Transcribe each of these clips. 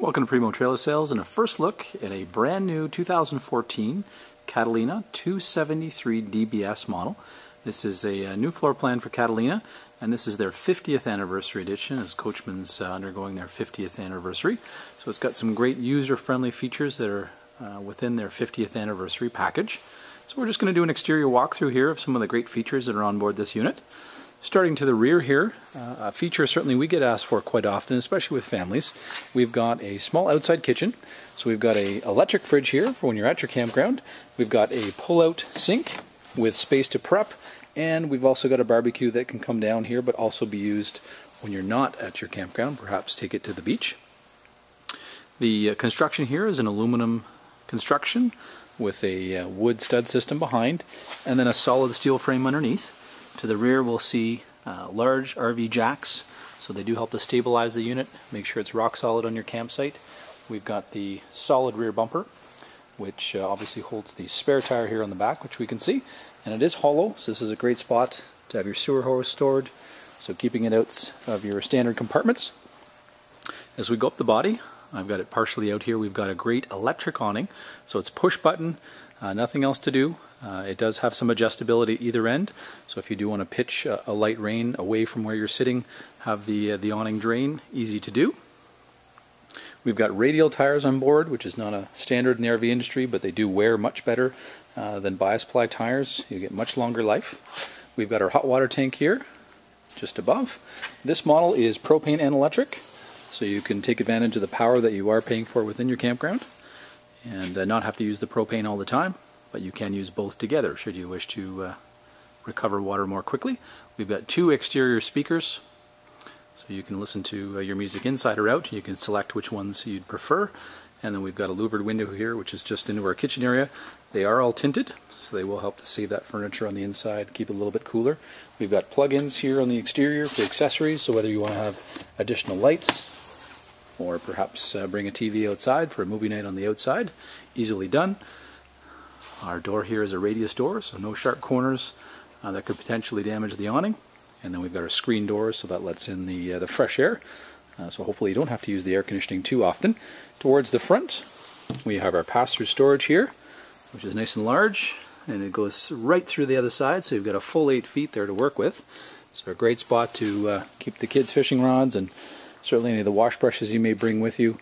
Welcome to Primo Trailer Sales and a first look at a brand new 2014 Catalina 273 DBS model. This is a new floor plan for Catalina, and this is their 50th anniversary edition as Coachmen's undergoing their 50th anniversary. So it's got some great user-friendly features that are within their 50th anniversary package. So we're just going to do an exterior walkthrough here of some of the great features that are on board this unit. Starting to the rear here, a feature certainly we get asked for quite often, especially with families. We've got a small outside kitchen. So we've got an electric fridge here for when you're at your campground. We've got a pull-out sink with space to prep, and we've also got a barbecue that can come down here but also be used when you're not at your campground, perhaps take it to the beach. The construction here is an aluminum construction with a wood stud system behind and then a solid steel frame underneath. To the rear we'll see large RV jacks, so they do help to stabilize the unit, make sure it's rock solid on your campsite. We've got the solid rear bumper, which obviously holds the spare tire here on the back, which we can see, and it is hollow, so this is a great spot to have your sewer hose stored, so keeping it out of your standard compartments. As we go up the body, I've got it partially out here, we've got a great electric awning, so it's push button, nothing else to do. It does have some adjustability at either end, so if you do want to pitch a light rain away from where you're sitting, have the awning drain, easy to do. We've got radial tires on board, which is not a standard in the RV industry, but they do wear much better than bias ply tires. You get much longer life. We've got our hot water tank here, just above. This model is propane and electric, so you can take advantage of the power that you are paying for within your campground and not have to use the propane all the time. But you can use both together should you wish to recover water more quickly. We've got two exterior speakers, so you can listen to your music inside or out. You can select which ones you'd prefer. And then we've got a louvered window here, which is just into our kitchen area. They are all tinted, so they will help to save that furniture on the inside, keep it a little bit cooler. We've got plug-ins here on the exterior for accessories, so whether you want to have additional lights or perhaps bring a TV outside for a movie night on the outside, easily done. Our door here is a radius door, so no sharp corners that could potentially damage the awning. And then we've got our screen doors, so that lets in the fresh air. So hopefully you don't have to use the air conditioning too often. Towards the front, we have our pass-through storage here, which is nice and large, and it goes right through the other side, so you've got a full 8 feet there to work with. So a great spot to keep the kids' fishing rods and certainly any of the wash brushes you may bring with you.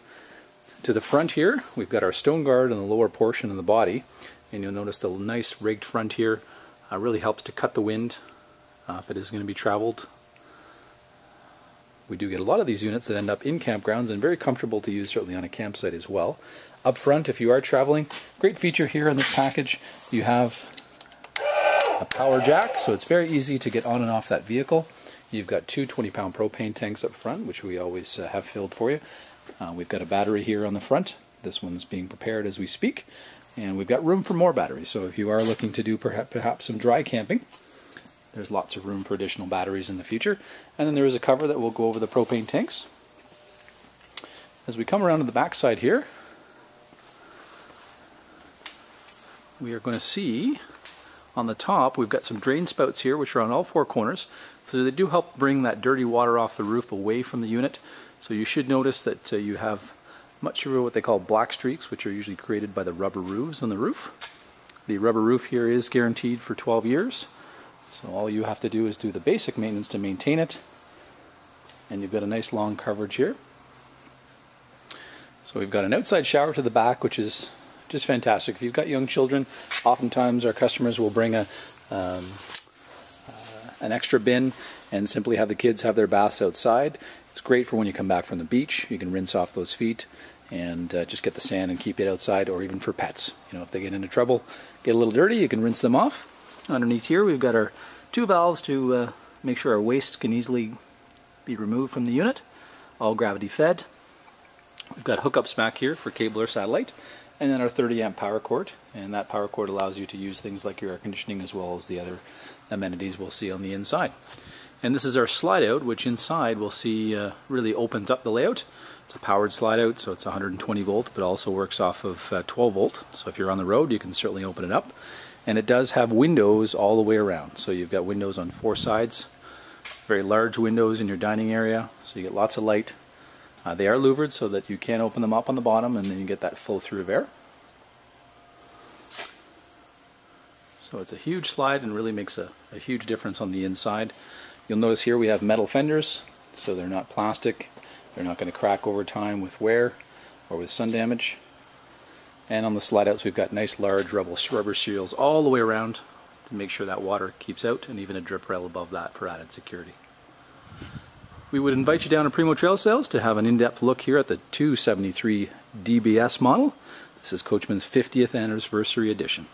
To the front here, we've got our stone guard on the lower portion of the body. And you'll notice the nice rigged front here really helps to cut the wind if it is going to be traveled. We do get a lot of these units that end up in campgrounds and very comfortable to use certainly on a campsite as well. Up front, if you are traveling, great feature here in this package, you have a power jack, so it's very easy to get on and off that vehicle. You've got two 20-pound propane tanks up front, which we always have filled for you. We've got a battery here on the front. This one's being prepared as we speak. And we've got room for more batteries, so if you are looking to do perhaps some dry camping, there's lots of room for additional batteries in the future. And then there is a cover that will go over the propane tanks. As we come around to the back side here, we are going to see on the top we've got some drain spouts here which are on all four corners, so they do help bring that dirty water off the roof away from the unit. So you should notice that you have much of what they call black streaks, which are usually created by the rubber roofs on the roof. The rubber roof here is guaranteed for 12 years, so all you have to do is do the basic maintenance to maintain it, and you've got a nice long coverage here. So we've got an outside shower to the back, which is just fantastic. If you've got young children, oftentimes our customers will bring an extra bin and simply have the kids have their baths outside. It's great for when you come back from the beach. You can rinse off those feet and just get the sand and keep it outside, or even for pets. You know, if they get into trouble, get a little dirty, you can rinse them off. Underneath here we've got our two valves to make sure our waste can easily be removed from the unit. All gravity fed. We've got hookups back here for cable or satellite, and then our 30 amp power cord, and that power cord allows you to use things like your air conditioning as well as the other amenities we'll see on the inside. And this is our slide out, which inside we'll see really opens up the layout. It's a powered slide out, so it's 120 volt, but also works off of 12 volt. So if you're on the road, you can certainly open it up. And it does have windows all the way around. So you've got windows on four sides, very large windows in your dining area, so you get lots of light. They are louvered so that you can open them up on the bottom and then you get that flow through of air. So it's a huge slide and really makes a huge difference on the inside. You'll notice here we have metal fenders, so they're not plastic. They're not going to crack over time with wear or with sun damage. And on the slide outs we've got nice large rubber seals all the way around to make sure that water keeps out, and even a drip rail above that for added security. We would invite you down to Primo Trail Sales to have an in-depth look here at the 273 DBS model. This is Coachmen's 50th anniversary edition.